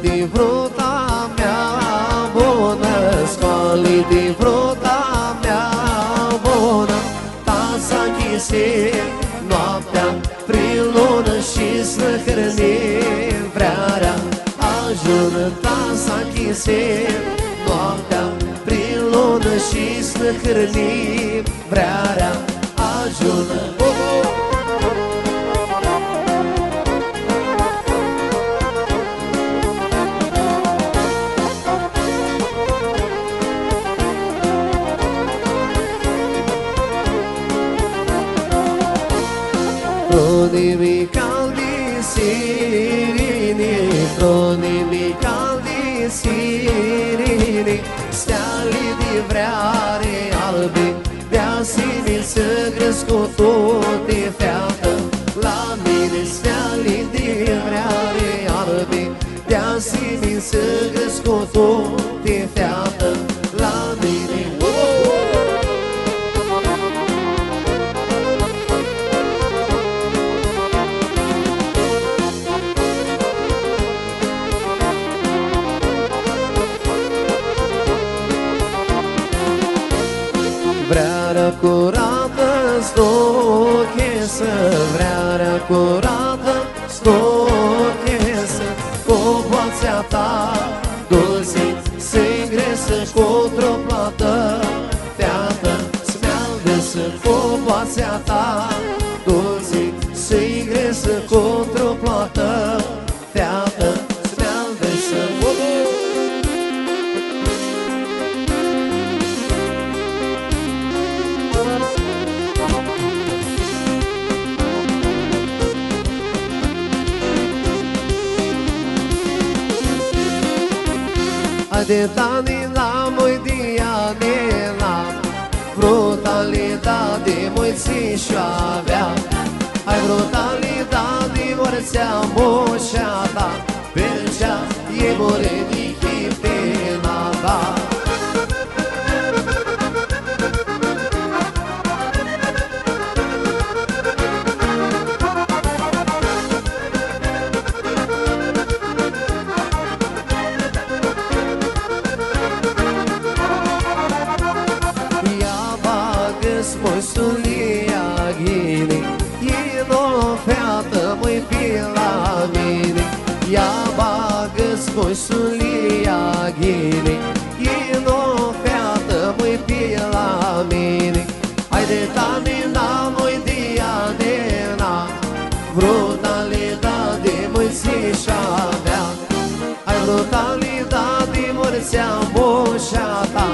de fruta mea bună, scoală de fruta mea bună. Tasa chise noaptea prin lună și slăhărni vrearea. Ajună tasa chise noaptea prin lună și slăhărni vrearea. Ajună Pronimi caldi sirini, pronimi caldi sirini, steali de vreare albi, de-a siniță crescutul-te feată. La mine steali de vreare albi, de-a siniță crescutul-te feată. La mine vrearea curată stochesă, vrearea curată stochesă, cu boața ta dulce se-ngresă cu-o plată feată. Smealdă-să cu boața ta dulce se-ngresă cu-o plată feată. Smealdă-să de tani la moi diane la brutalidade moi se avea. Ai brutalidade morțea moșata, percea e morenichi pe nava. Moisulia ghini, ino feată măi pe la mine. Ia bagă-ți moisulia ghini, ino feată măi pe la mine. Hai de tanina măi dianena, brutalidade măi se avea. Hai brutalidade morțea moșata,